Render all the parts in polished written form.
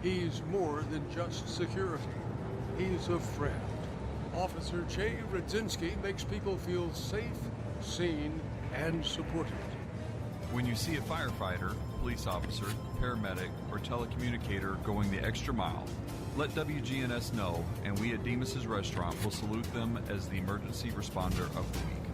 He's more than just security. He's a friend. Officer Jay Radzinski makes people feel safe, seen, and supported. When you see a firefighter, police officer, paramedic, or telecommunicator going the extra mile, let WGNS know, and we at Demas's Restaurant will salute them as the emergency responder of the week.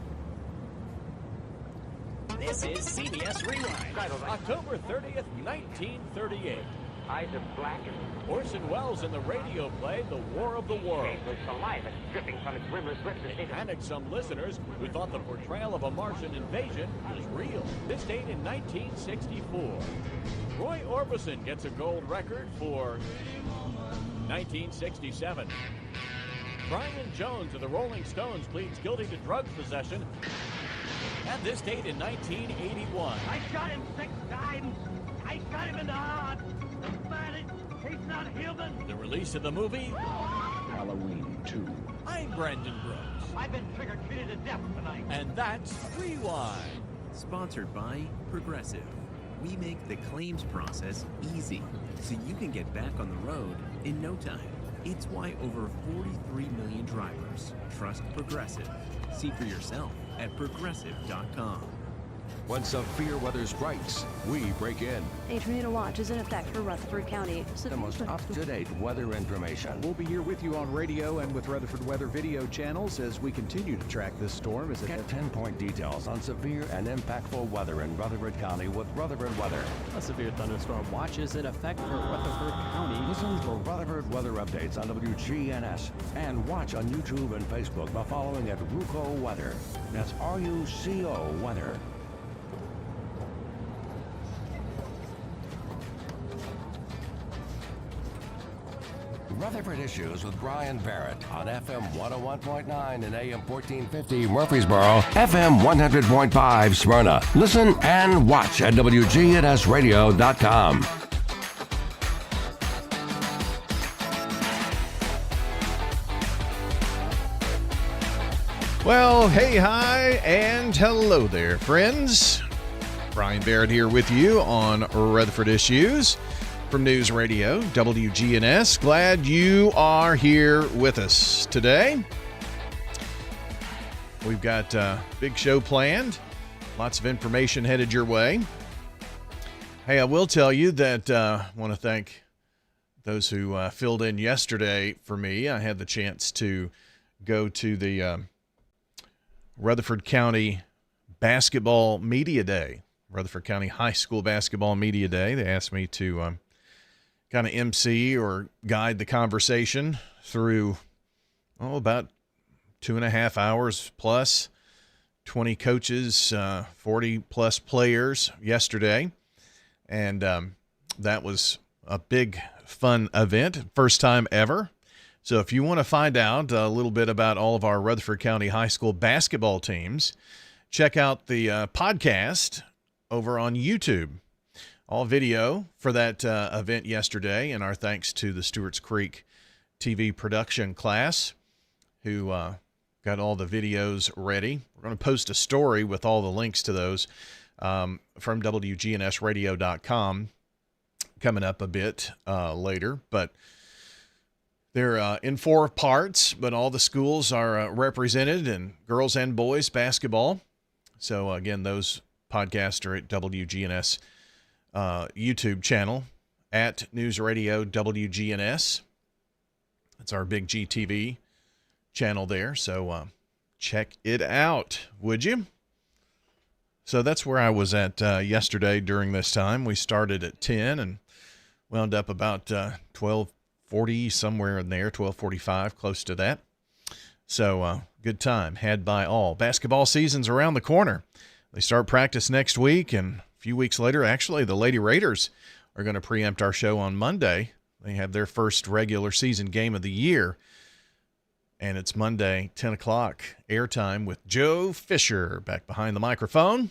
This is CBS Rewind, October 30th, 1938. Eyes are blackened. Orson Welles in the radio play The War of the Worlds. There's saliva dripping from its rimmer's lips. It panicked some listeners who thought the portrayal of a Martian invasion was real. This date in 1964. Roy Orbison gets a gold record for 1967. Brian Jones of the Rolling Stones pleads guilty to drug possession. And this date in 1981. I shot him 6 times. I shot him in the heart. He's not human. The release of the movie Halloween 2. I'm Brandon Brooks. I've been trigger-treated to death tonight. And that's Rewind. Sponsored by Progressive. We make the claims process easy, so you can get back on the road in no time. It's why over 43 million drivers trust Progressive. See for yourself at progressive.com. When severe weather strikes, we break in. A tornado watch is in effect for Rutherford County. The most up-to-date weather information. We'll be here with you on radio and with Rutherford Weather video channels as we continue to track this storm. As it Get 10-point details on severe and impactful weather in Rutherford County with Rutherford Weather. A severe thunderstorm watch is in effect for Rutherford County. Listen for Rutherford weather updates on WGNS and watch on YouTube and Facebook by following at RUCO Weather. That's RUCO Weather. Rutherford Issues with Brian Barrett on FM 101.9 and AM 1450 Murfreesboro, FM 100.5 Smyrna. Listen and watch at wgnsradio.com. Well, hey, hi, and hello there, friends. Brian Barrett here with you on Rutherford Issues from News Radio, WGNS. Glad you are here with us today. We've got a big show planned. Lots of information headed your way. Hey, I will tell you that I want to thank those who filled in yesterday for me. I had the chance to go to the Rutherford County Basketball Media Day, Rutherford County High School Basketball Media Day. They asked me to kind of MC or guide the conversation through, about 2.5 hours plus, 20 coaches, 40 plus players yesterday. And that was a big, fun event, first time ever. So if you want to find out a little bit about all of our Rutherford County High School basketball teams, check out the podcast over on YouTube. All video for that event yesterday, and our thanks to the Stewart's Creek TV production class who got all the videos ready. We're going to post a story with all the links to those from wgnsradio.com coming up a bit later. But they're in 4 parts, but all the schools are represented in girls and boys basketball. So, again, those podcasts are at WGNS YouTube channel at News Radio WGNS. That's our big GTV channel there. So check it out, would you? So that's where I was at yesterday during this time. We started at 10 and wound up about 12:40, somewhere in there, 12:45, close to that. So good time had by all. Basketball season's around the corner. They start practice next week, and a few weeks later, actually, the Lady Raiders are going to preempt our show on Monday. They have their first regular season game of the year, and it's Monday, 10 o'clock, airtime with Joe Fisher back behind the microphone.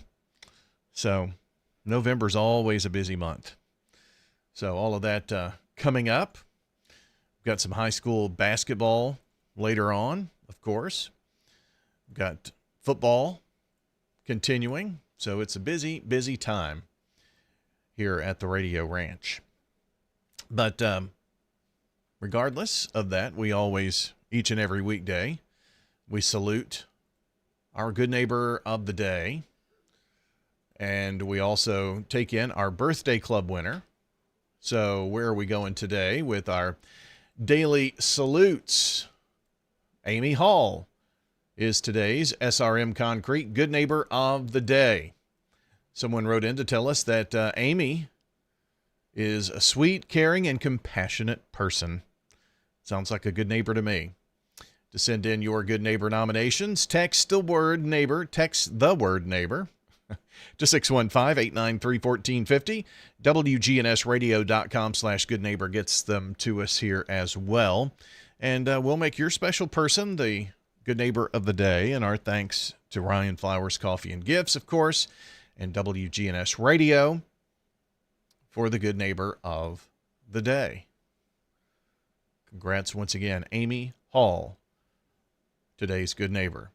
So November's always a busy month. So all of that coming up. We've got some high school basketball later on, of course. We've got football continuing. So it's a busy, busy time here at the Radio Ranch. But regardless of that, we always, each and every weekday, we salute our good neighbor of the day. And we also take in our birthday club winner. So where are we going today with our daily salutes? Amy Hall is today's SRM Concrete Good Neighbor of the Day. Someone wrote in to tell us that Amy is a sweet, caring, and compassionate person. Sounds like a good neighbor to me. To send in your good neighbor nominations, text the word neighbor to 615-893-1450. WGNSradio.com/good neighbor gets them to us here as well. And we'll make your special person the good neighbor of the day. And our thanks to Ryan Flowers Coffee and Gifts, of course, and WGNS Radio for the good neighbor of the day. Congrats once again, Amy Hall, today's good neighbor.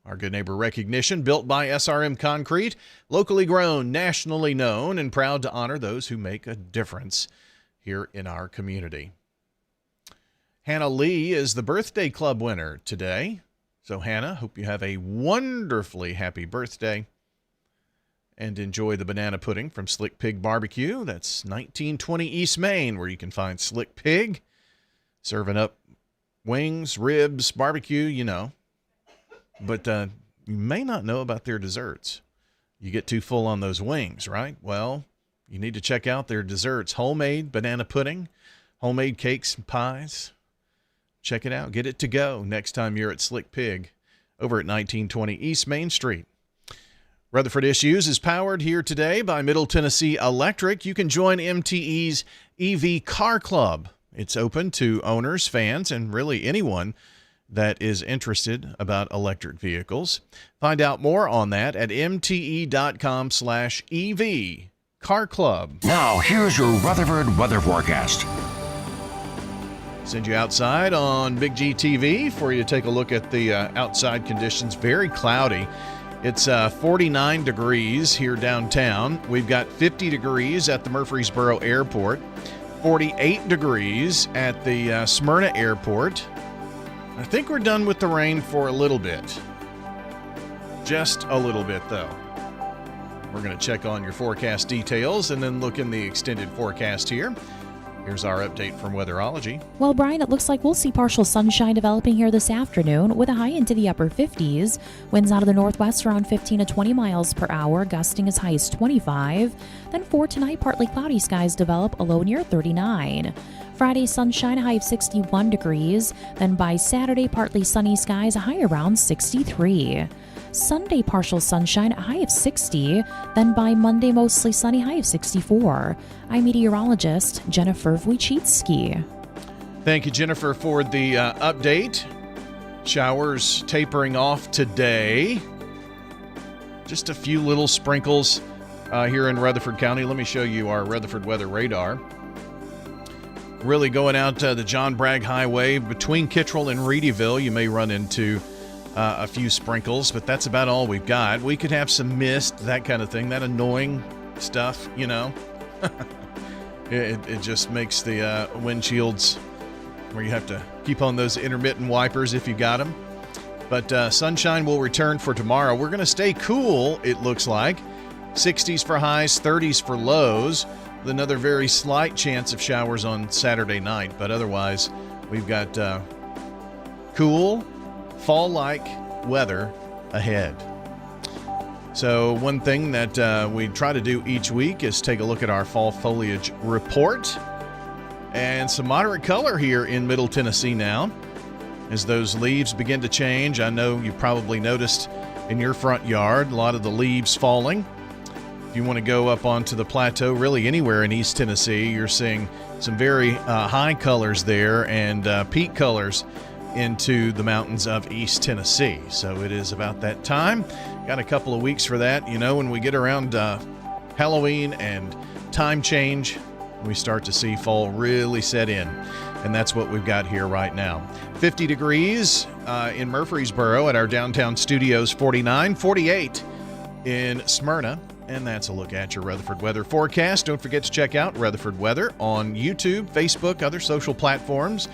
Our good neighbor recognition built by SRM Concrete, locally grown, nationally known, and proud to honor those who make a difference here in our community. Hannah Lee is the birthday club winner today. So Hannah, hope you have a wonderfully happy birthday and enjoy the banana pudding from Slick Pig Barbecue. That's 1920 East Main, where you can find Slick Pig serving up wings, ribs, barbecue, you know. But you may not know about their desserts. You get too full on those wings, right? Well, you need to check out their desserts. Homemade banana pudding, homemade cakes and pies. Check it out. Get it to go next time you're at Slick Pig over at 1920 East Main Street. Rutherford Issues is powered here today by Middle Tennessee Electric. You can join MTE's EV Car Club. It's open to owners, fans, and really anyone that is interested about electric vehicles. Find out more on that at mte.com/EV Car Club. Now, here's your Rutherford weather forecast. Send you outside on Big G TV for you to take a look at the outside conditions. Very cloudy. It's 49 degrees here downtown. We've got 50 degrees at the Murfreesboro Airport, 48 degrees at the Smyrna Airport. I think we're done with the rain for a little bit. Just a little bit, though. We're going to check on your forecast details and then look in the extended forecast here. Here's our update from Weatherology. Well, Brian, it looks like we'll see partial sunshine developing here this afternoon with a high into the upper 50s. Winds out of the northwest around 15 to 20 miles per hour, gusting as high as 25. Then for tonight, partly cloudy skies develop, a low near 39. Friday, sunshine, a high of 61 degrees. Then by Saturday, partly sunny skies, a high around 63. Sunday, partial sunshine, a high of 60. Then by Monday, mostly sunny, high of 64. I'm meteorologist Jennifer Wojcicki. Thank you, Jennifer, for the update. Showers tapering off today. Just a few little sprinkles here in Rutherford County. Let me show you our Rutherford weather radar. Really going out the John Bragg Highway between Kittrell and Reedyville, you may run into a few sprinkles, but that's about all we've got. We could have some mist, that kind of thing, that annoying stuff, you know. It just makes the windshields where you have to keep on those intermittent wipers if you got them. But sunshine will return for tomorrow. We're going to stay cool, it looks like. 60s for highs, 30s for lows. With another very slight chance of showers on Saturday night. But otherwise, we've got cool, fall-like weather ahead. So one thing that we try to do each week is take a look at our fall foliage report. And some moderate color here in Middle Tennessee now as those leaves begin to change. I know you probably noticed in your front yard a lot of the leaves falling. If you want to go up onto the plateau, really anywhere in East Tennessee, you're seeing some very high colors there and peak colors into the mountains of East Tennessee. So it is about that time. Got a couple of weeks for that. You know, when we get around Halloween and time change, we start to see fall really set in. And that's what we've got here right now. 50 degrees in Murfreesboro at our downtown studios, 49, 48 in Smyrna, And that's a look at your Rutherford weather forecast. Don't forget to check out Rutherford Weather on YouTube, Facebook, other social platforms.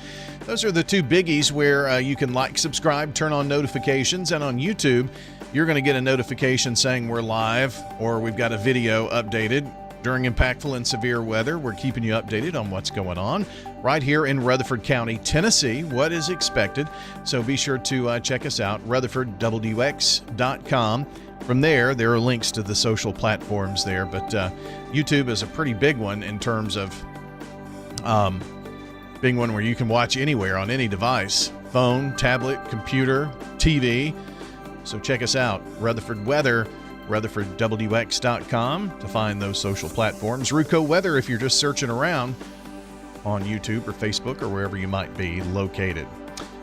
Those are the two biggies where you can like, subscribe, turn on notifications. And on YouTube, you're going to get a notification saying we're live or we've got a video updated. During impactful and severe weather, we're keeping you updated on what's going on right here in Rutherford County, Tennessee, what is expected. So be sure to check us out, rutherfordwx.com. From there are links to the social platforms there, but YouTube is a pretty big one in terms of being one where you can watch anywhere on any device, phone, tablet, computer, TV. So check us out, Rutherford Weather, rutherfordwx.com to find those social platforms. Ruco Weather if you're just searching around on YouTube or Facebook or wherever you might be located.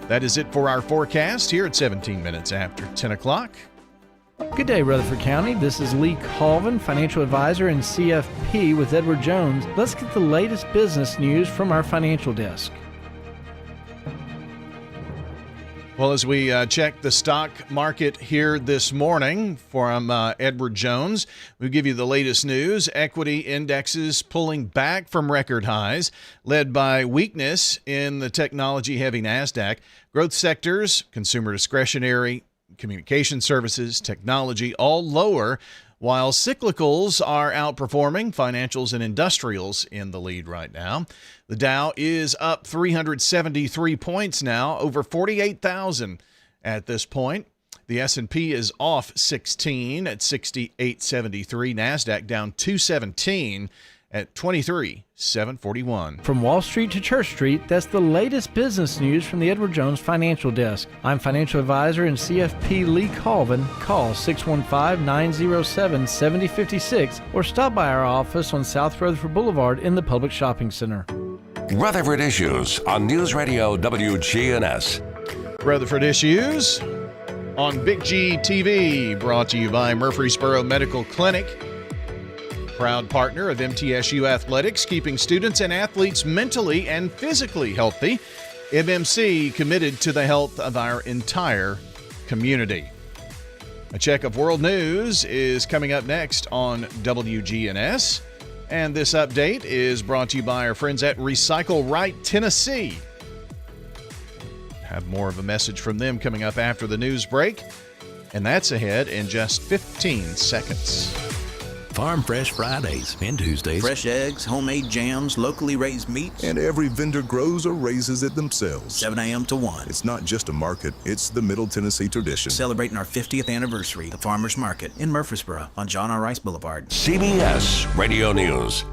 That is it for our forecast here at 17 minutes after 10 o'clock. Good day, Rutherford County. This is Lee Colvin, financial advisor and CFP with Edward Jones. Let's get the latest business news from our financial desk. Well, as we check the stock market here this morning from Edward Jones, we give you the latest news. Equity indexes pulling back from record highs, led by weakness in the technology-heavy NASDAQ. Growth sectors, consumer discretionary, communication services, technology, all lower, while cyclicals are outperforming, financials and industrials in the lead right now. The Dow is up 373 points now, over 48,000 at this point. The S&P is off 16 at 6873. NASDAQ down 217 at 23,741. From Wall Street to Church Street, that's the latest business news from the Edward Jones Financial Desk. I'm financial advisor and CFP Lee Colvin. Call 615-907-7056 or stop by our office on South Rutherford Boulevard in the Public Shopping Center. Rutherford Issues on News Radio WGNS. Rutherford Issues on Big G TV, brought to you by Murfreesboro Medical Clinic. Proud partner of MTSU Athletics, keeping students and athletes mentally and physically healthy. MMC committed to the health of our entire community. A check of world news is coming up next on WGNS. And this update is brought to you by our friends at Recycle Right Tennessee. Have more of a message from them coming up after the news break. And that's ahead in just 15 seconds. Farm Fresh Fridays and Tuesdays. Fresh eggs, homemade jams, locally raised meats. And every vendor grows or raises it themselves. 7 a.m. to 1. It's not just a market, it's the Middle Tennessee tradition. Celebrating our 50th anniversary, the Farmers Market in Murfreesboro on John R. Rice Boulevard. CBS Radio News.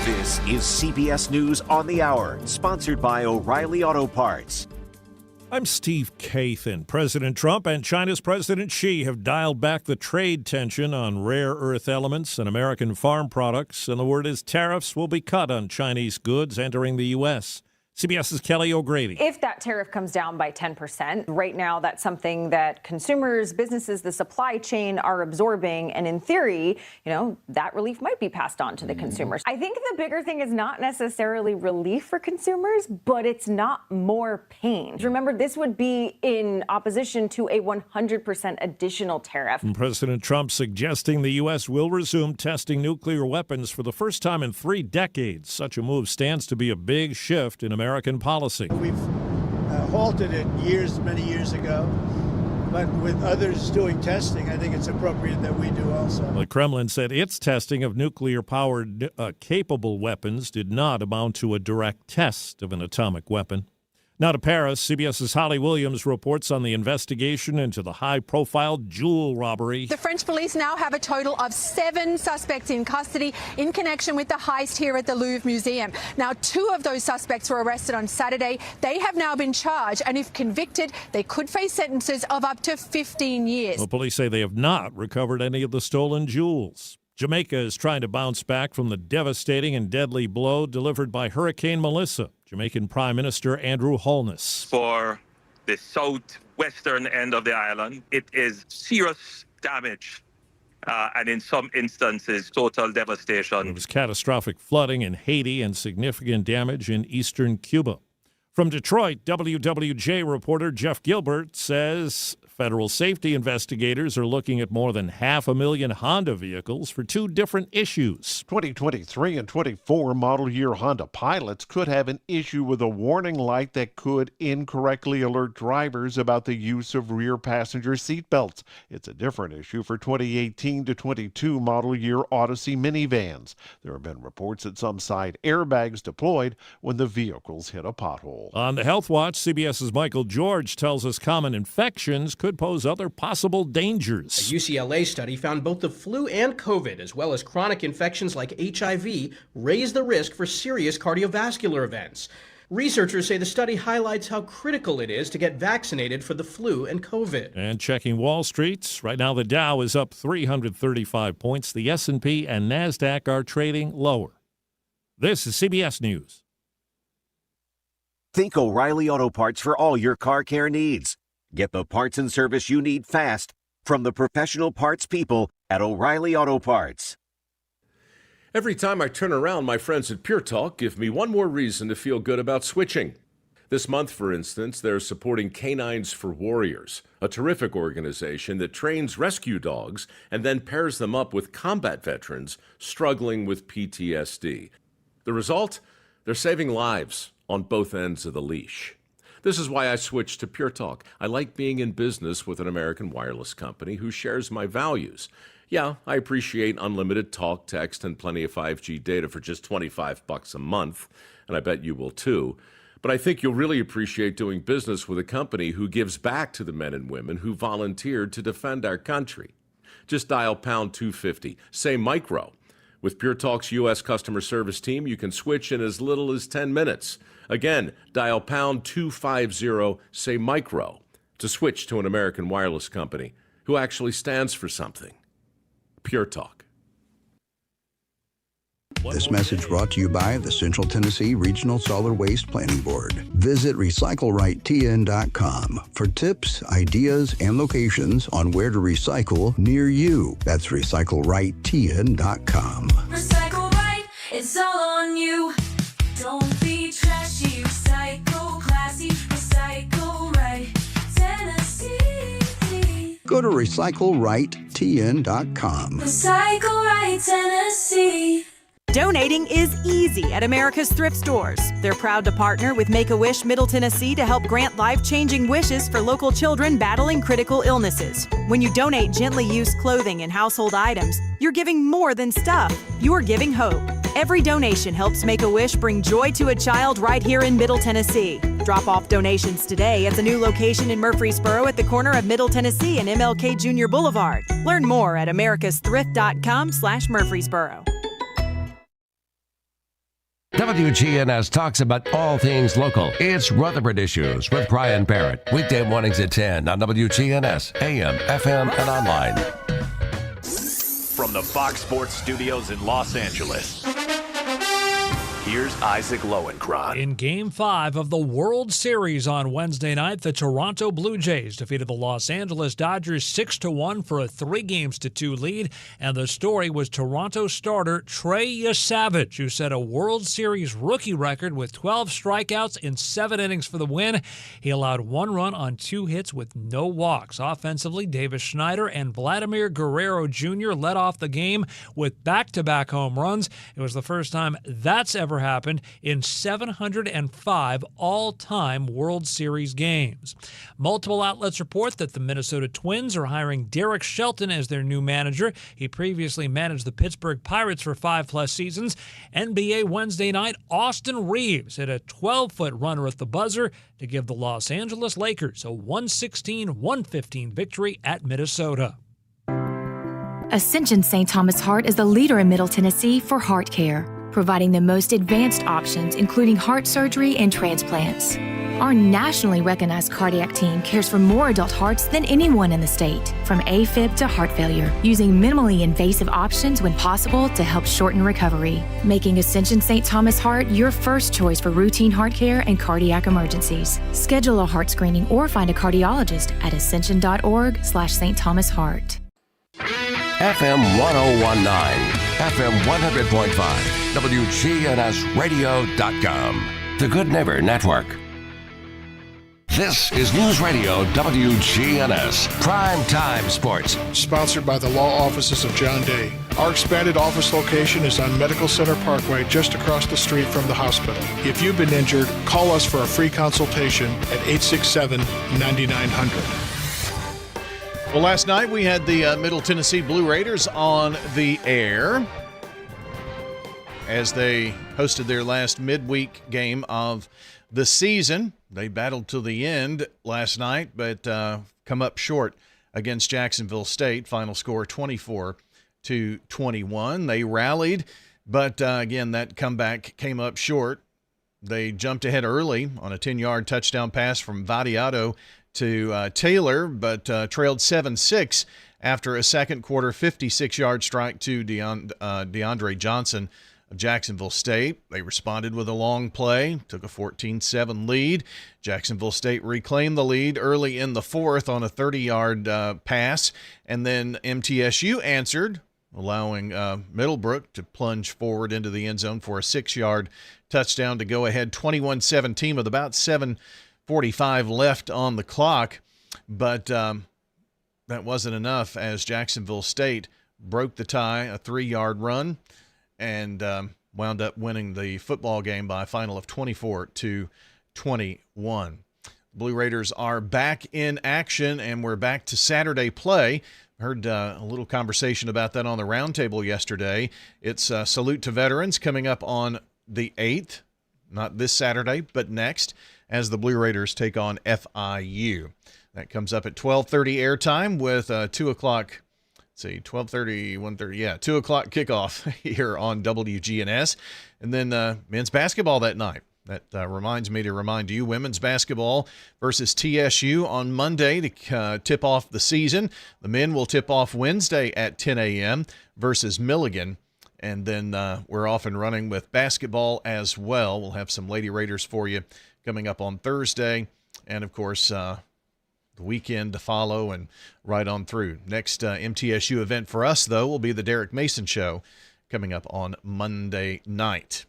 This is CBS News on the Hour, sponsored by O'Reilly Auto Parts. I'm Steve Kathan. President Trump and China's President Xi have dialed back the trade tension on rare earth elements and American farm products, and the word is tariffs will be cut on Chinese goods entering the U.S. CBS's Kelly O'Grady. If that tariff comes down by 10%, right now that's something that consumers, businesses, the supply chain are absorbing. And in theory, that relief might be passed on to the consumers. I think the bigger thing is not necessarily relief for consumers, but it's not more pain. Remember, this would be in opposition to a 100% additional tariff. And President Trump suggesting the U.S. will resume testing nuclear weapons for the first time in 3 decades. Such a move stands to be a big shift in American policy. We've halted it many years ago, but with others doing testing, I think it's appropriate that we do also. The Kremlin said its testing of nuclear-powered capable weapons did not amount to a direct test of an atomic weapon. Now to Paris, CBS's Holly Williams reports on the investigation into the high-profile jewel robbery. The French police now have a total of 7 suspects in custody in connection with the heist here at the Louvre Museum. Now, 2 of those suspects were arrested on Saturday. They have now been charged, and if convicted, they could face sentences of up to 15 years. The police say they have not recovered any of the stolen jewels. Jamaica is trying to bounce back from the devastating and deadly blow delivered by Hurricane Melissa. Jamaican Prime Minister Andrew Holness. For the southwestern end of the island, it is serious damage and in some instances, total devastation. There was catastrophic flooding in Haiti and significant damage in eastern Cuba. From Detroit, WWJ reporter Jeff Gilbert says Federal safety investigators are looking at more than 500,000 Honda vehicles for two different issues. 2023 and 24 model year Honda Pilots could have an issue with a warning light that could incorrectly alert drivers about the use of rear passenger seatbelts. It's a different issue for 2018 to 22 model year Odyssey minivans. There have been reports that some side airbags deployed when the vehicles hit a pothole. On the Health Watch, CBS's Michael George tells us common infections could pose other possible dangers. A UCLA study found both the flu and COVID, as well as chronic infections like HIV, raise the risk for serious cardiovascular events. Researchers say the study highlights how critical it is to get vaccinated for the flu and COVID. And checking Wall Street, right now the Dow is up 335 points. The S&P and NASDAQ are trading lower. This is CBS News. Think O'Reilly Auto Parts for all your car care needs. Get the parts and service you need fast from the professional parts people at O'Reilly Auto Parts. Every time I turn around, my friends at Pure Talk give me one more reason to feel good about switching. This month, for instance, they're supporting Canines for Warriors, a terrific organization that trains rescue dogs and then pairs them up with combat veterans struggling with PTSD. The result? They're saving lives on both ends of the leash. This is why I switched to Pure Talk. I like being in business with an American wireless company who shares my values. Yeah, I appreciate unlimited talk, text, and plenty of 5G data for just $25 a month, and I bet you will too. But I think you'll really appreciate doing business with a company who gives back to the men and women who volunteered to defend our country. Just dial pound 250, say micro. With Pure Talk's U.S. customer service team, you can switch in as little as 10 minutes. Again, dial pound 250, say micro, to switch to an American wireless company who actually stands for something. Pure Talk. This message brought to you by the Central Tennessee Regional Solid Waste Planning Board. Visit RecycleRightTN.com for tips, ideas, and locations on where to recycle near you. That's RecycleRightTN.com. Recycle right, it's all on you. Don't be trashy, recycle classy, recycle right, Tennessee. Go to RecycleRightTN.com. Recycle right, Tennessee. Donating is easy at America's Thrift Stores. They're proud to partner with Make-A-Wish Middle Tennessee to help grant life-changing wishes for local children battling critical illnesses. When you donate gently used clothing and household items, you're giving more than stuff. You're giving hope. Every donation helps Make-A-Wish bring joy to a child right here in Middle Tennessee. Drop off donations today at the new location in Murfreesboro at the corner of Middle Tennessee and MLK Jr. Boulevard. Learn more at americasthrift.com/Murfreesboro. WGNS talks about all things local. It's Rutherford Issues with Brian Barrett. Weekday mornings at 10 on WGNS, AM, FM, and online. From the Fox Sports Studios in Los Angeles, here's Isaac Lowenkron. In Game 5 of the World Series on Wednesday night, the Toronto Blue Jays defeated the Los Angeles Dodgers 6-1 for a 3-2 lead. And the story was Toronto starter Trey Yesavage, who set a World Series rookie record with 12 strikeouts in 7 innings for the win. He allowed 1 run on 2 hits with no walks. Offensively, Davis Schneider and Vladimir Guerrero Jr. led off the game with back-to-back home runs. It was the first time that's ever happened in 705 all-time World Series games. Multiple outlets report that the Minnesota Twins are hiring Derek Shelton as their new manager. He previously managed the Pittsburgh Pirates for 5+ seasons. NBA Wednesday night, Austin Reeves hit a 12-foot runner at the buzzer to give the Los Angeles Lakers a 116-115 victory at Minnesota. Ascension St. Thomas Heart is the leader in Middle Tennessee for heart care, providing the most advanced options, including heart surgery and transplants. Our nationally recognized cardiac team cares for more adult hearts than anyone in the state, from AFib to heart failure, using minimally invasive options when possible to help shorten recovery, making Ascension St. Thomas Heart your first choice for routine heart care and cardiac emergencies. Schedule a heart screening or find a cardiologist at ascension.org/St. Thomas Heart. FM 1019, FM 100.5, WGNSradio.com. The Good Neighbor Network. This is News Radio WGNS, Prime Time Sports. Sponsored by the law offices of John Day. Our expanded office location is on Medical Center Parkway, just across the street from the hospital. If you've been injured, call us for a free consultation at 867-9900. Well, last night we had the Middle Tennessee Blue Raiders on the air as they hosted their last midweek game of the season. They battled to the end last night, but come up short against Jacksonville State. Final score 24-21. They rallied, but again, that comeback came up short. They jumped ahead early on a 10-yard touchdown pass from Vadiato to Taylor, but trailed 7-6 after a second quarter 56-yard strike to DeAndre Johnson of Jacksonville State. They responded with a long play, took a 14-7 lead. Jacksonville State reclaimed the lead early in the fourth on a 30-yard pass, and then MTSU answered, allowing Middlebrook to plunge forward into the end zone for a 6-yard touchdown to go ahead 21-17 with about 7:45 left on the clock. But that wasn't enough as Jacksonville State broke the tie, a 3-yard run, and wound up winning the football game by a final of 24-21. Blue Raiders are back in action, and we're back to Saturday play. Heard a little conversation about that on the roundtable yesterday. It's Salute to Veterans coming up on the 8th, not this Saturday, but next, as the Blue Raiders take on FIU. That comes up at 12:30 airtime with 2 o'clock. 12:30, 1:30, 2 o'clock kickoff here on WGNS. And then men's basketball that night. That reminds me to remind you, women's basketball versus TSU on Monday to tip off the season. The men will tip off Wednesday at 10 a.m. versus Milligan. And then we're off and running with basketball as well. We'll have some Lady Raiders for you coming up on Thursday. And, of course, the weekend to follow and right on through. Next MTSU event for us, though, will be the Derek Mason Show coming up on Monday night.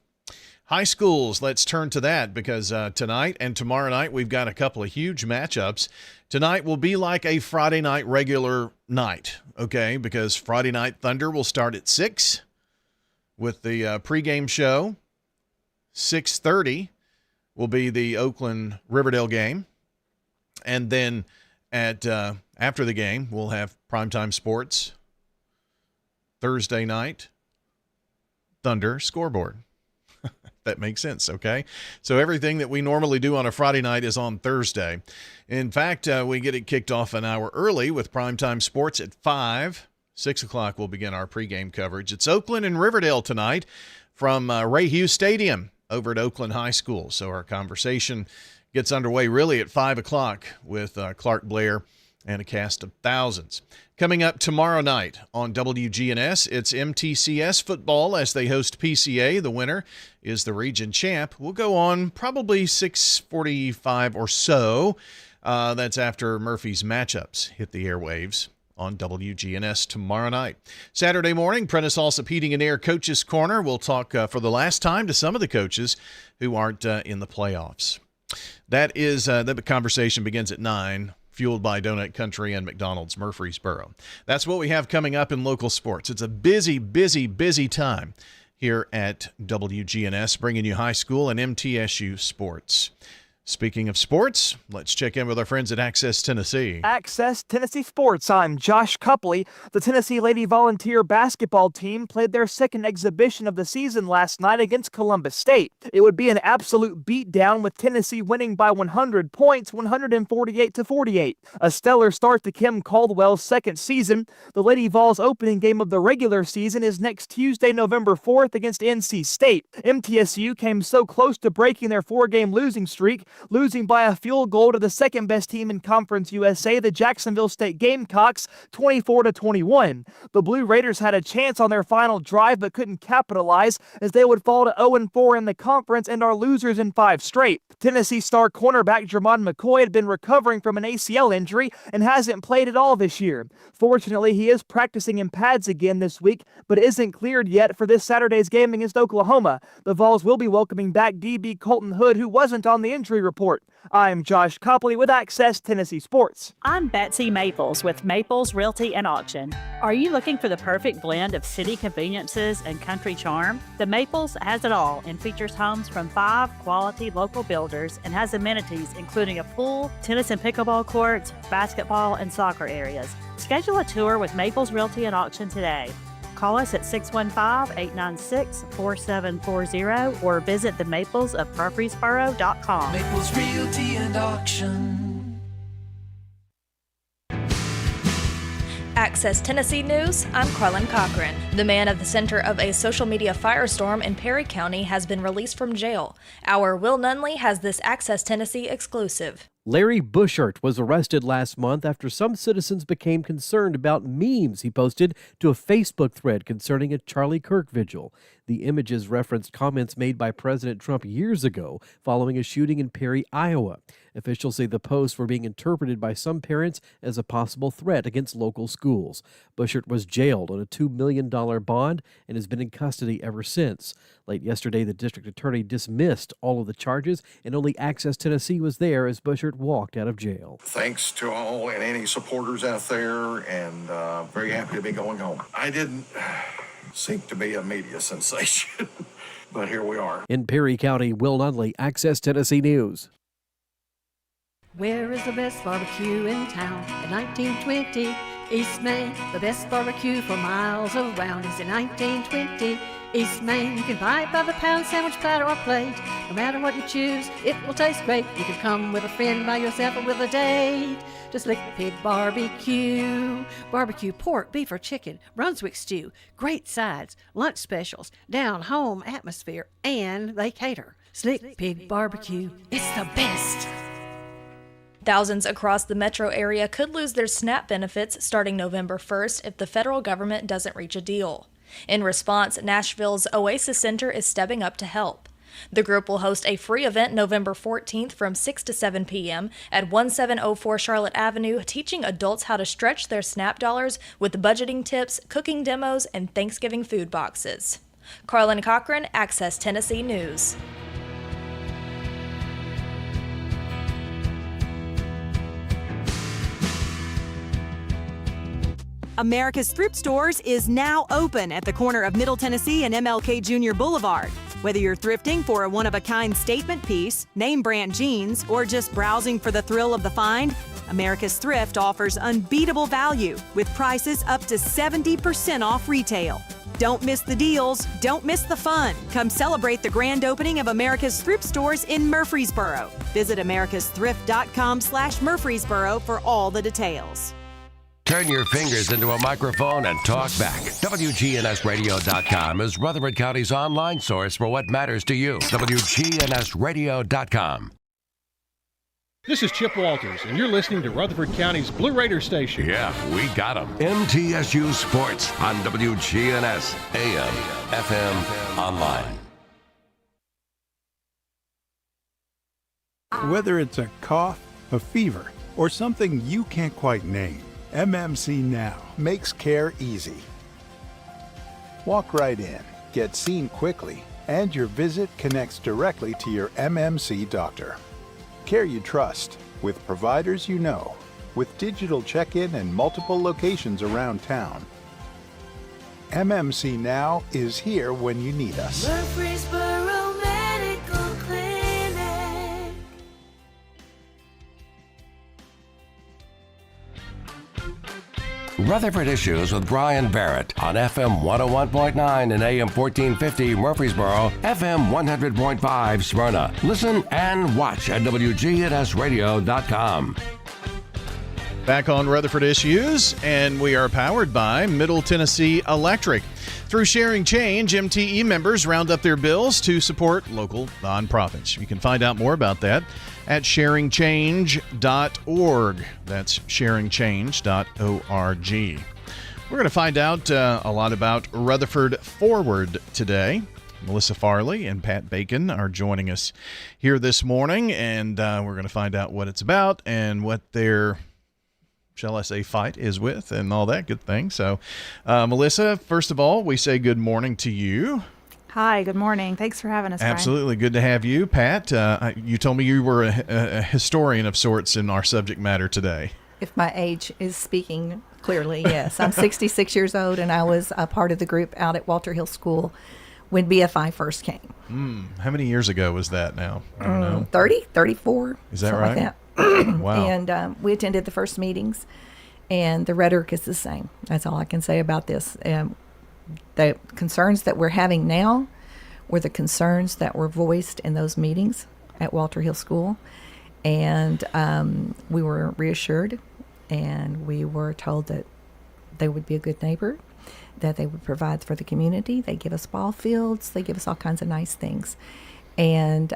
High schools, let's turn to that because tonight and tomorrow night we've got a couple of huge matchups. Tonight will be like a Friday night regular night, okay, because Friday Night Thunder will start at 6 with the pregame show. 6:30 will be the Oakland-Riverdale game. And then after the game, we'll have primetime sports. Thursday night, Thunder scoreboard. That makes sense, okay? So everything that we normally do on a Friday night is on Thursday. In fact, we get it kicked off an hour early with primetime sports at 5. 6 o'clock we'll begin our pregame coverage. It's Oakland and Riverdale tonight from Ray Hughes Stadium over at Oakland High School. So our conversation gets underway really at 5 o'clock with Clark Blair and a cast of thousands. Coming up tomorrow night on WGNS, it's MTCS football as they host PCA. The winner is the region champ. We'll go on probably 6:45 or so. That's after Murphy's matchups hit the airwaves on WGNS tomorrow night. Saturday morning, Prentice Allsup Heating and Air Coaches Corner. We'll talk for the last time to some of the coaches who aren't in the playoffs. That is, the conversation begins at 9, fueled by Donut Country and McDonald's Murfreesboro. That's what we have coming up in local sports. It's a busy, busy, busy time here at WGNS, bringing you high school and MTSU sports. Speaking of sports, let's check in with our friends at Access Tennessee. Access Tennessee Sports. I'm Josh Cupley. The Tennessee Lady Volunteer basketball team played their second exhibition of the season last night against Columbus State. It would be an absolute beatdown with Tennessee winning by 100 points, 148-48. A stellar start to Kim Caldwell's second season. The Lady Vols' opening game of the regular season is next Tuesday, November 4th against NC State. MTSU came so close to breaking their 4-game losing streak, losing by a field goal to the second-best team in Conference USA, the Jacksonville State Gamecocks, 24-21. The Blue Raiders had a chance on their final drive but couldn't capitalize as they would fall to 0-4 in the conference and are losers in 5 straight. Tennessee star cornerback Jermon McCoy had been recovering from an ACL injury and hasn't played at all this year. Fortunately, he is practicing in pads again this week, but isn't cleared yet for this Saturday's game against Oklahoma. The Vols will be welcoming back DB Colton Hood, who wasn't on the injury Report. I'm Josh Copley with Access Tennessee Sports. I'm Betsy Maples with Maples Realty and Auction. Are you looking for the perfect blend of city conveniences and country charm? The Maples has it all and features homes from 5 quality local builders and has amenities including a pool, tennis and pickleball courts, basketball, and soccer areas. Schedule a tour with Maples Realty and Auction today. Call us at 615-896-4740 or visit the Maples of Murfreesboro.com. Maples Realty and Auction. Access Tennessee News, I'm Carlin Cochran. The man at the center of a social media firestorm in Perry County has been released from jail. Our Will Nunley has this Access Tennessee exclusive. Larry Buschert was arrested last month after some citizens became concerned about memes he posted to a Facebook thread concerning a Charlie Kirk vigil. The images referenced comments made by President Trump years ago following a shooting in Perry, Iowa. Officials say the posts were being interpreted by some parents as a possible threat against local schools. Buschert was jailed on a $2 million bond and has been in custody ever since. Late yesterday, the district attorney dismissed all of the charges, and only Access Tennessee was there as Buschert walked out of jail. Thanks to all and any supporters out there, and very happy to be going home. I didn't seek to be a media sensation, but here we are. In Perry County, Will Nunley, Access Tennessee News. Where is the best barbecue in town? At 1920 East Main, the best barbecue for miles around is in 1920 East Main. You can buy it by the pound, sandwich, platter, or plate. No matter what you choose, it will taste great. You can come with a friend, by yourself, or with a date. Just Lick Pig Barbecue. Barbecue pork, beef, or chicken, Brunswick stew, great sides, lunch specials, down-home atmosphere, and they cater. Slick Pig Barbecue, it's the best. Thousands across the metro area could lose their SNAP benefits starting November 1st if the federal government doesn't reach a deal. In response, Nashville's Oasis Center is stepping up to help. The group will host a free event November 14th from 6 to 7 p.m. at 1704 Charlotte Avenue, teaching adults how to stretch their SNAP dollars with budgeting tips, cooking demos, and Thanksgiving food boxes. Carlin Cochran, Access Tennessee News. America's Thrift Stores is now open at the corner of Middle Tennessee and MLK Jr. Boulevard. Whether you're thrifting for a one-of-a-kind statement piece, name brand jeans, or just browsing for the thrill of the find, America's Thrift offers unbeatable value with prices up to 70% off retail. Don't miss the deals, don't miss the fun. Come celebrate the grand opening of America's Thrift Stores in Murfreesboro. Visit americasthrift.com/Murfreesboro for all the details. Turn your fingers into a microphone and talk back. WGNSradio.com is Rutherford County's online source for what matters to you. WGNSradio.com. This is Chip Walters, and you're listening to Rutherford County's Blue Raider station. Yeah, we got them. MTSU Sports on WGNS, AM, FM, online. Whether it's a cough, a fever, or something you can't quite name, MMC Now makes care easy. Walk right in, get seen quickly, and your visit connects directly to your MMC doctor. Care you trust, with providers you know, with digital check-in and multiple locations around town. MMC Now is here when you need us. Murfreesboro Medical Clinic. Rutherford Issues with Brian Barrett on FM 101.9 and AM 1450 Murfreesboro, FM 100.5 Smyrna. Listen and watch at wgnsradio.com. Back on Rutherford Issues, and we are powered by Middle Tennessee Electric. Through Sharing Change, MTE members round up their bills to support local nonprofits. You can find out more about that at sharingchange.org. That's sharingchange.org. We're going to find out a lot about Rutherford Forward today. Melissa Farley and Pat Bacon are joining us here this morning, and we're going to find out what it's about and what their, shall I say, fight is with and all that good thing. So, Melissa, first of all, we say good morning to you. Hi, good morning. Thanks for having us, Brian. Absolutely. Good to have you, Pat. You told me you were a historian of sorts in our subject matter today. If my age is speaking clearly, yes. I'm 66 years old, and I was a part of the group out at Walter Hill School when BFI first came. How many years ago was that now? I don't know. 30, 34. Is that something right? Like that. Wow. And we attended the first meetings, and the rhetoric is the same. That's all I can say about this. The concerns that we're having now were the concerns that were voiced in those meetings at Walter Hill School. And we were reassured, and we were told that they would be a good neighbor, that they would provide for the community. They give us ball fields. They give us all kinds of nice things. And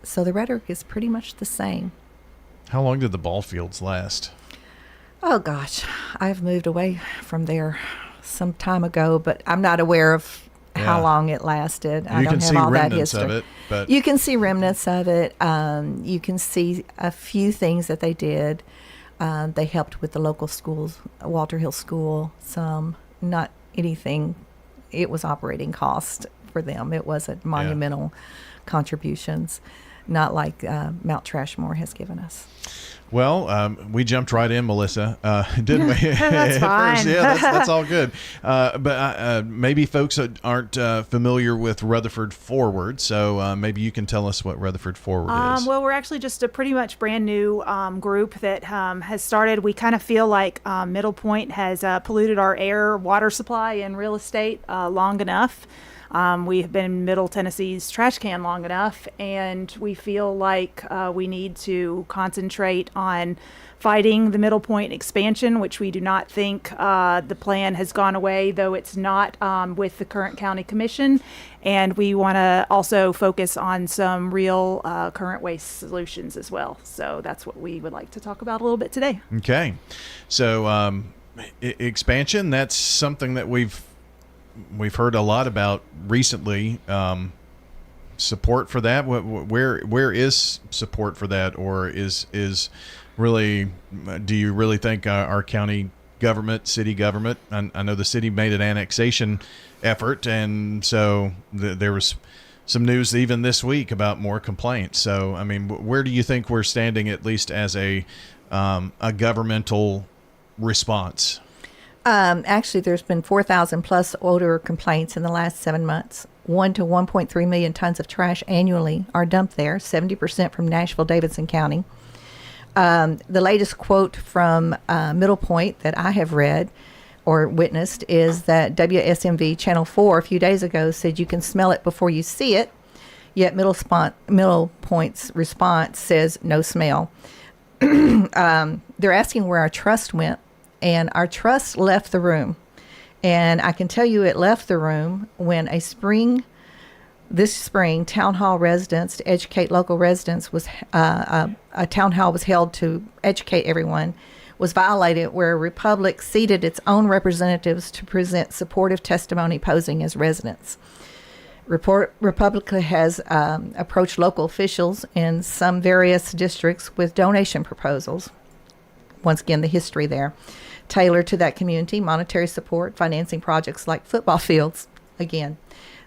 so the rhetoric is pretty much the same. How long did the ball fields last? Oh, gosh. I've moved away from there some time ago, but I'm not aware of how long it lasted. I don't have all that history. Of it, but you can see remnants of it. You can see a few things that they did. They helped with the local schools, Walter Hill School, some, not anything. It was operating cost for them. It wasn't monumental contributions, not like Mount Trashmore has given us. Well, we jumped right in, Melissa, didn't we? That's fine. First, yeah, that's all good. But maybe folks aren't familiar with Rutherford Forward, so maybe you can tell us what Rutherford Forward is. Well, we're actually just a pretty much brand new group that has started. We kind of feel like Middle Point has polluted our air, water supply, and real estate long enough. We have been in Middle Tennessee's trash can long enough, and we feel like we need to concentrate on fighting the Middle Point expansion, which we do not think the plan has gone away, though it's not with the current county commission. And we want to also focus on some real current waste solutions as well. So that's what we would like to talk about a little bit today. Okay. So expansion, that's something that we've heard a lot about recently. Support for that. Where is support for that, or is really? Do you really think our county government, city government? I know the city made an annexation effort, and so there was some news even this week about more complaints. So I mean, where do you think we're standing, at least as a governmental response? Actually, there's been 4,000 plus odor complaints in the last 7 months. 1 to 1.3 million tons of trash annually are dumped there, 70% from Nashville-Davidson County. The latest quote from Middle Point that I have read or witnessed is that WSMV Channel 4 a few days ago said you can smell it before you see it, yet Middle Point's response says no smell. They're asking where our trust went. And our trust left the room. And I can tell you it left the room when this spring, town hall residents to educate local residents was a town hall was held to educate everyone, was violated where Republic seated its own representatives to present supportive testimony posing as residents. Republic has approached local officials in some various districts with donation proposals. Once again, the history there. Tailored to that community, monetary support, financing projects like football fields, again,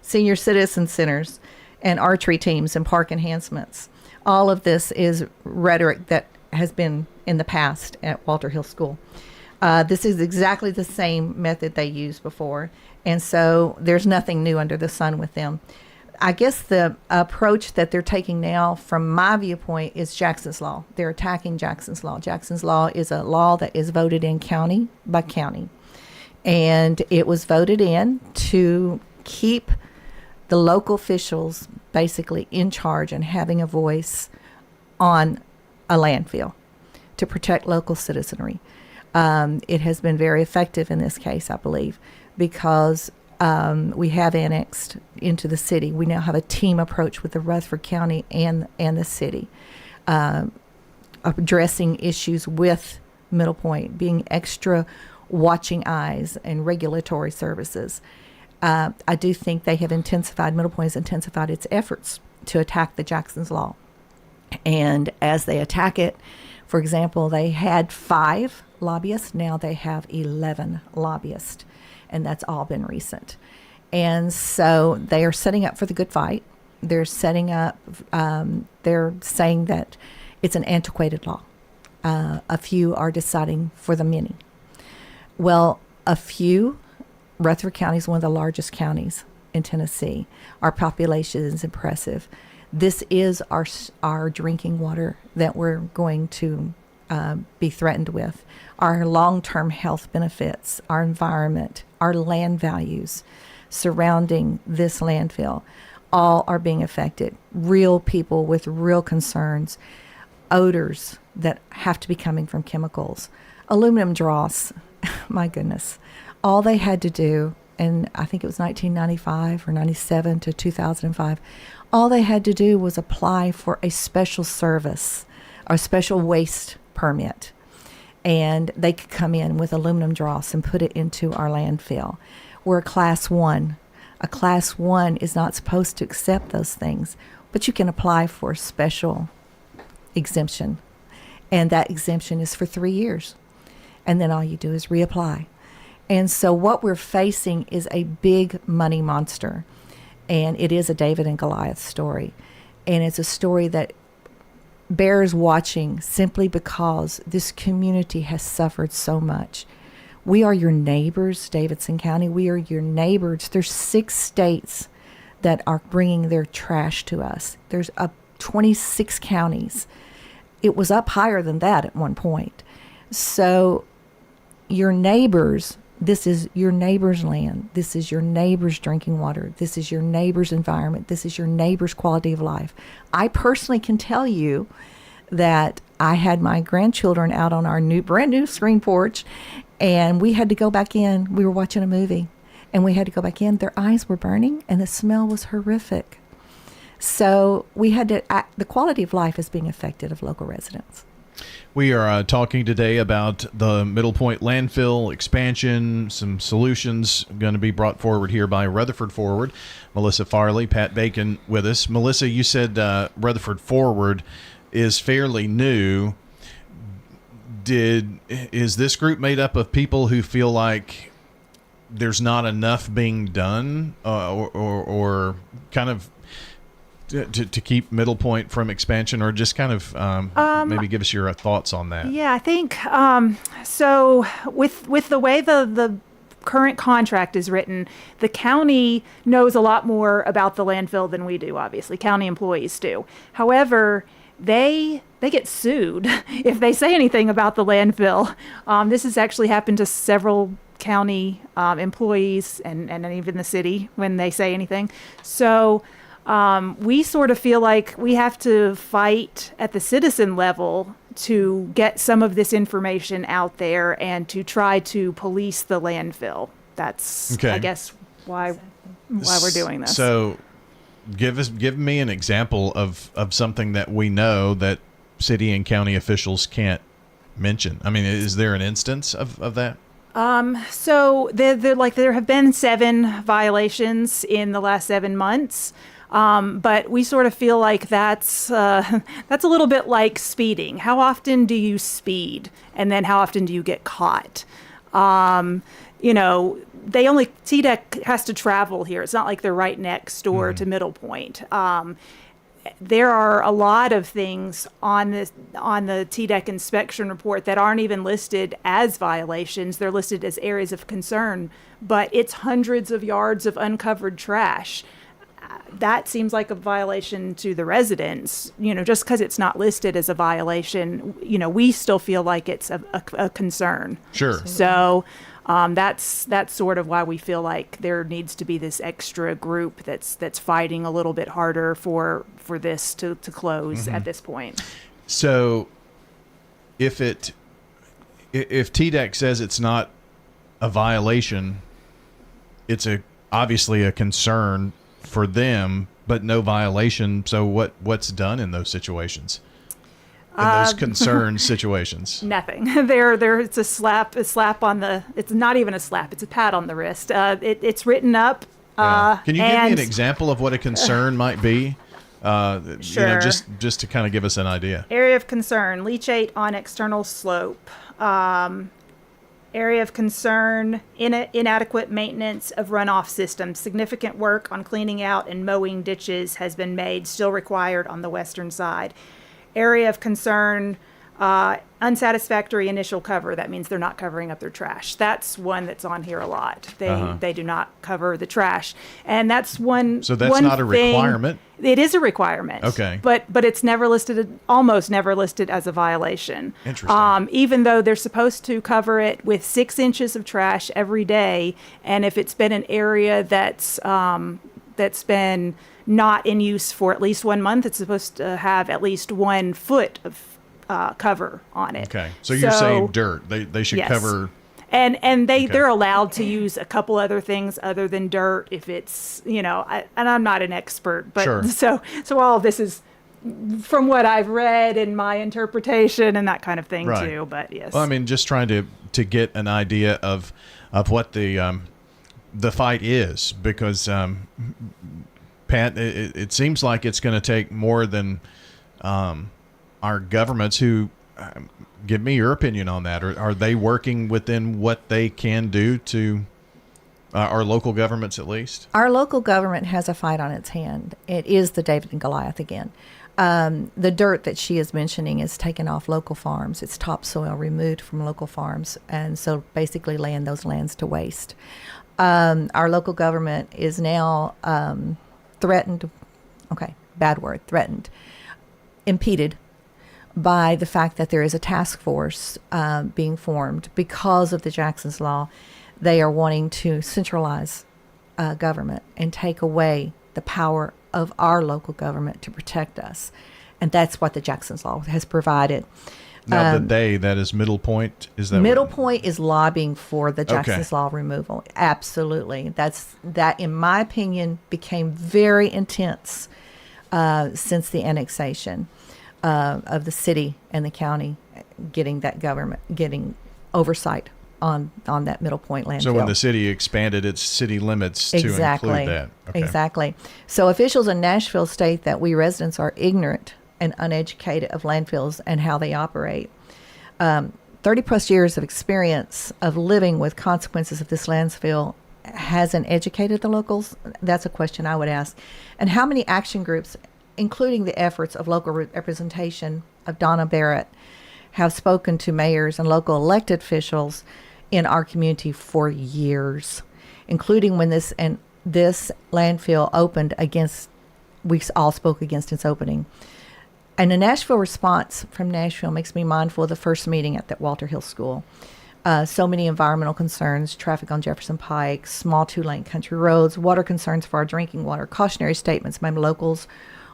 senior citizen centers, and archery teams and park enhancements. All of this is rhetoric that has been in the past at Walter Hill School. This is exactly the same method they used before, and so there's nothing new under the sun with them. I guess the approach that they're taking now, from my viewpoint, is Jackson's Law. They're attacking Jackson's Law. Jackson's Law is a law that is voted in county by county. And it was voted in to keep the local officials basically in charge and having a voice on a landfill to protect local citizenry. It has been very effective in this case, I believe, because we have annexed into the city. We now have a team approach with the Rutherford County and the city, addressing issues with Middle Point, being extra watching eyes and regulatory services. I do think they have Middle Point has intensified its efforts to attack the Jackson's Law. And as they attack it, for example, they had 5 lobbyists. Now they have 11 lobbyists. And that's all been recent. And so they are setting up for the good fight. They're setting up, they're saying that it's an antiquated law. A few are deciding for the many. Well, Rutherford County is one of the largest counties in Tennessee. Our population is impressive. This is our drinking water that we're going to be threatened with. Our long-term health benefits, our environment, our land values surrounding this landfill, all are being affected. Real people with real concerns, odors that have to be coming from chemicals, aluminum dross. My goodness. All they had to do, and I think it was 1995 or 97 to 2005, all they had to do was apply for a special service or a special waste permit. And they could come in with aluminum dross and put it into our landfill. We're a class 1. A class 1 is not supposed to accept those things, but you can apply for a special exemption. And that exemption is for 3 years. And then all you do is reapply. And so what we're facing is a big money monster. And it is a David and Goliath story. And it's a story that bears watching simply because this community has suffered so much. We are your neighbors, Davidson County. We are your neighbors. There's 6 states that are bringing their trash to us. There's 26 counties. It was up higher than that at one point. So your neighbors, this is your neighbor's land. This is your neighbor's drinking water. This is your neighbor's environment. This is your neighbor's quality of life. I personally can tell you that I had my grandchildren out on our brand new screen porch, and we had to go back in. We were watching a movie, and we had to go back in. Their eyes were burning, and the smell was horrific. So we had to the quality of life is being affected of local residents. We are talking today about the Middle Point landfill expansion, some solutions going to be brought forward here by Rutherford Forward. Melissa Farley, Pat Bacon with us. Melissa, you said Rutherford Forward is fairly new. Is this group made up of people who feel like there's not enough being done or kind of to keep Middle Point from expansion, or just kind of maybe give us your thoughts on that? Yeah, I think so. With the way the current contract is written, the county knows a lot more about the landfill than we do. Obviously, county employees do. However, they get sued if they say anything about the landfill. This has actually happened to several county employees and even the city when they say anything. So. We sort of feel like we have to fight at the citizen level to get some of this information out there and to try to police the landfill. That's, okay. I guess, why we're doing this. So give me an example of something that we know that city and county officials can't mention. I mean, is there an instance of that? So there have been 7 violations in the last 7 months. But we sort of feel like that's a little bit like speeding. How often do you speed? And then how often do you get caught? TDEC has to travel here. It's not like they're right next door to Middle Point. There are a lot of things on the TDEC inspection report that aren't even listed as violations. They're listed as areas of concern, but it's hundreds of yards of uncovered trash. That seems like a violation to the residents, just because it's not listed as a violation, we still feel like it's a concern. Sure. So that's sort of why we feel like there needs to be this extra group that's fighting a little bit harder for this to close at this point. So if TDEC says it's not a violation, it's obviously a concern for them, but no violation. So what's done in those situations? In those concern situations? Nothing. It's a slap on the. It's not even a slap. It's a pat on the wrist. It's written up. Can you give me an example of what a concern might be? Sure. Just to kind of give us an idea. Area of concern: leachate on external slope. Area of concern, inadequate maintenance of runoff systems. Significant work on cleaning out and mowing ditches has been made, still required on the western side. Area of concern, unsatisfactory initial cover. That means they're not covering up their trash. That's one that's on here a lot. They do not cover the trash. And that's one. So that's one not a thing- requirement? It is a requirement. Okay. But it's never listed, almost never listed as a violation. Interesting. Even though they're supposed to cover it with 6 inches of trash every day, and if it's been an area that's been not in use for at least 1 month, it's supposed to have at least 1 foot of cover on it. Okay. So you're saying dirt. They should Yes. cover. And they're allowed to use a couple other things other than dirt if it's, and I'm not an expert, but Sure. so all of this is from what I've read and my interpretation and that kind of thing Right. too. But yes. Well, I mean, just trying to get an idea of what the fight is, because Pat, it seems like it's going to take more than our governments who. Give me your opinion on that. Are they working within what they can do to our local governments, at least? Our local government has a fight on its hand. It is the David and Goliath again. The dirt that she is mentioning is taken off local farms. It's topsoil removed from local farms, and so basically laying those lands to waste. Our local government is now threatened, bad word, threatened, impeded by the fact that there is a task force being formed because of the Jackson's Law. They are wanting to centralize government and take away the power of our local government to protect us. And that's what the Jackson's Law has provided. Now, that is Middle Point? Is that Middle Point is lobbying for the Jackson's Okay. Law removal. Absolutely. That, in my opinion, became very intense since the annexation of the city and the county getting oversight on that Middle Point landfill. So when the city expanded its city limits to include that. Okay. Exactly. So officials in Nashville state that we residents are ignorant and uneducated of landfills and how they operate. 30 plus years of experience of living with consequences of this landfill hasn't educated the locals? That's a question I would ask. And how many action groups, including the efforts of local representation of Donna Barrett, have spoken to mayors and local elected officials in our community for years, including when this landfill opened we all spoke against its opening. And the Nashville response from Nashville makes me mindful of the first meeting at that Walter Hill School. So many environmental concerns, traffic on Jefferson Pike, small 2-lane country roads, water concerns for our drinking water, cautionary statements by locals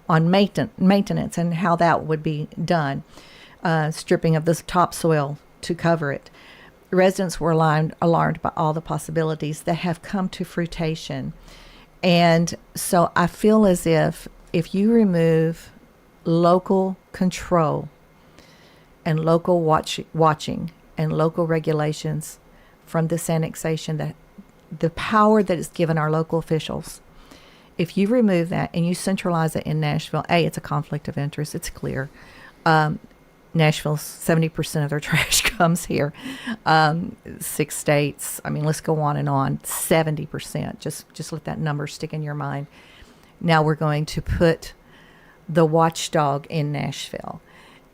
on maintenance and how that would be done, stripping of this topsoil to cover it. Residents were alarmed by all the possibilities that have come to fruition. And so I feel as if you remove local control and local watching and local regulations from this annexation, the power that is given our local officials, if you remove that and you centralize it in Nashville, it's a conflict of interest. It's clear. Nashville's 70% of their trash comes here. 6 states. I mean, let's go on and on. 70%. Just let that number stick in your mind. Now we're going to put the watchdog in Nashville,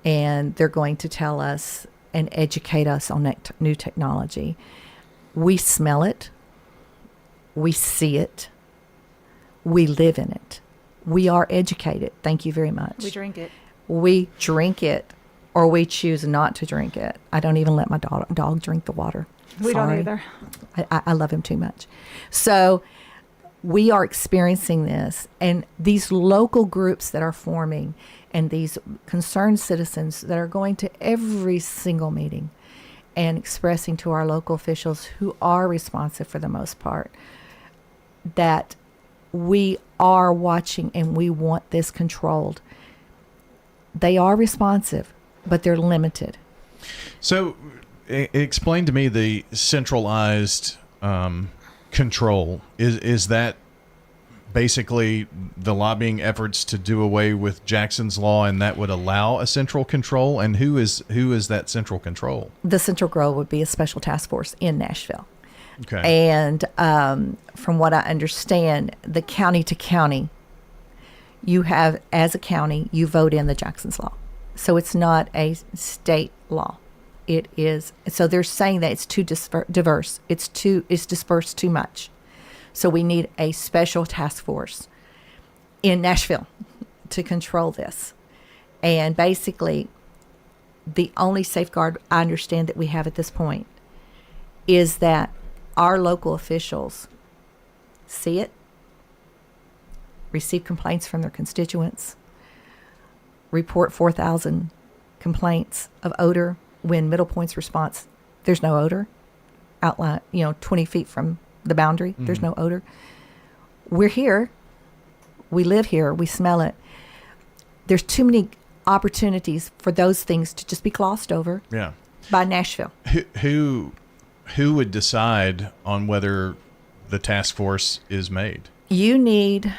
and they're going to tell us and educate us on that new technology. We smell it. We see it. We live in it. We are educated. Thank you very much. We drink it. We drink it, or we choose not to drink it. I don't even let my dog drink the water. We Sorry. don't either. I love him too much. So we are experiencing this, and these local groups that are forming and these concerned citizens that are going to every single meeting and expressing to our local officials, who are responsive for the most part, that we are watching and we want this controlled. They are responsive, but they're limited. So explain to me the centralized control. Is that basically the lobbying efforts to do away with Jackson's Law, and that would allow a central control. And who is that central control? The central control would be a special task force in Nashville. Okay. And from what I understand, the county to county, you have, as a county, you vote in the Jackson's Law. So it's not a state law. It is. So they're saying that it's too diverse. It's dispersed too much. So we need a special task force in Nashville to control this. And basically, the only safeguard I understand that we have at this point is that our local officials see it, receive complaints from their constituents, report 4,000 complaints of odor when Middle Point's response, there's no odor. Outline, 20 feet from the boundary, there's no odor. We're here. We live here. We smell it. There's too many opportunities for those things to just be glossed over by Nashville. Who would decide on whether the task force is made? You need,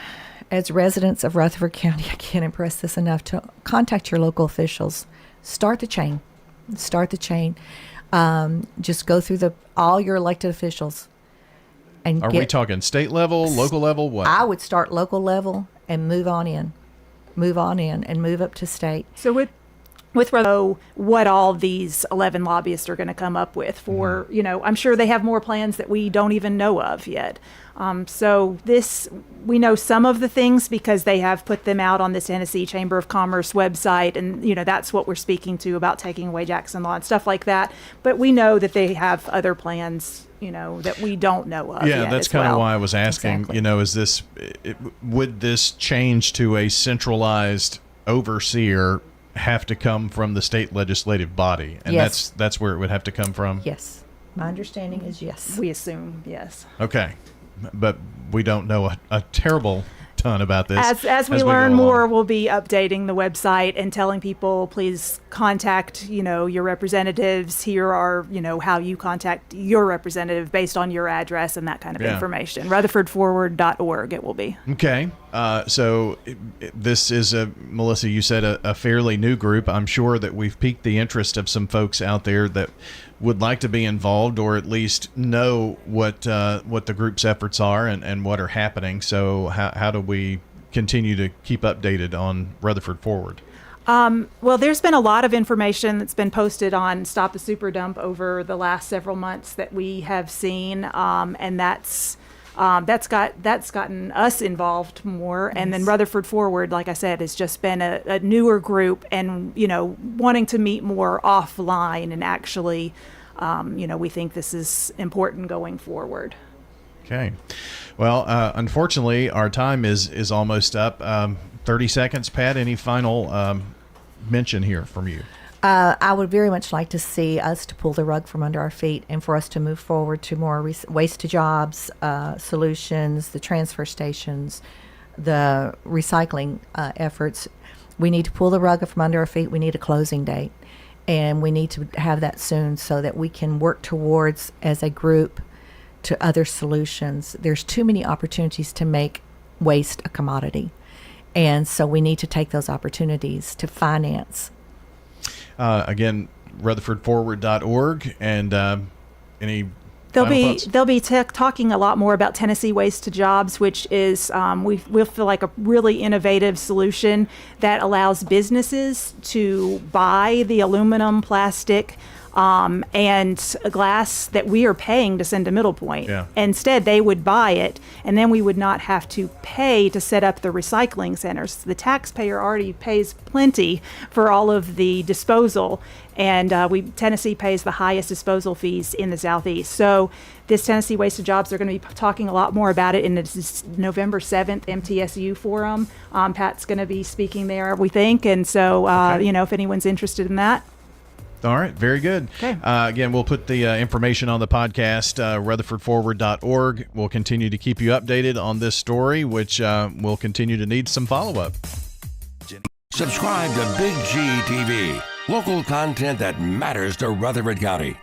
as residents of Rutherford County, I can't impress this enough, to contact your local officials. Start the chain. Just go through all your elected officials. And Are we talking state level, local level, what? I would start local level and move on in and move up to state. So with what all these 11 lobbyists are going to come up with for, I'm sure they have more plans that we don't even know of yet. So we know some of the things because they have put them out on the Tennessee Chamber of Commerce website. And, that's what we're speaking to about taking away Jackson Law and stuff like that. But we know that they have other plans, that we don't know of yet. Yeah, that's kind of why I was asking, exactly. Would this change to a centralized overseer have to come from the state legislative body? And yes. that's where it would have to come from? Yes. My understanding is yes. We assume yes. Okay. But we don't know a terrible ton about this. As we learn more, we'll be updating the website and telling people, please contact, your representatives. Here are, how you contact your representative based on your address and that kind of information. Rutherfordforward.org it will be. Okay. So this is, Melissa, you said a fairly new group. I'm sure that we've piqued the interest of some folks out there that would like to be involved or at least know what the group's efforts are and what are happening. So how do we continue to keep updated on Rutherford Forward? Well, there's been a lot of information that's been posted on Stop the Super Dump over the last several months that we have seen, and that's gotten us involved more. And then Rutherford Forward, like I said, has just been a newer group and, wanting to meet more offline and actually, we think this is important going forward. Okay. Well, unfortunately, our time is almost up. 30 seconds. Pat, any final mention here from you? I would very much like to see us to pull the rug from under our feet and for us to move forward to more waste to jobs solutions, the transfer stations, the recycling efforts. We need to pull the rug from under our feet. We need a closing date, and we need to have that soon so that we can work towards, as a group, to other solutions. There's too many opportunities to make waste a commodity, and so we need to take those opportunities to finance. Again, rutherfordforward.org, and any they'll be talking a lot more about Tennessee Waste to Jobs, which is we feel like a really innovative solution that allows businesses to buy the aluminum, plastic, and glass that we are paying to send to Middle Point. Yeah. Instead, they would buy it, and then we would not have to pay to set up the recycling centers. The taxpayer already pays plenty for all of the disposal, and Tennessee pays the highest disposal fees in the Southeast. So this Tennessee Waste to Jobs, they're going to be talking a lot more about it in the November 7th MTSU forum. Pat's going to be speaking there, we think, and so if anyone's interested in that. All right, very good. Okay. Again, we'll put the information on the podcast, rutherfordforward.org. We'll continue to keep you updated on this story, which will continue to need some follow-up. Subscribe to Big G TV, local content that matters to Rutherford County.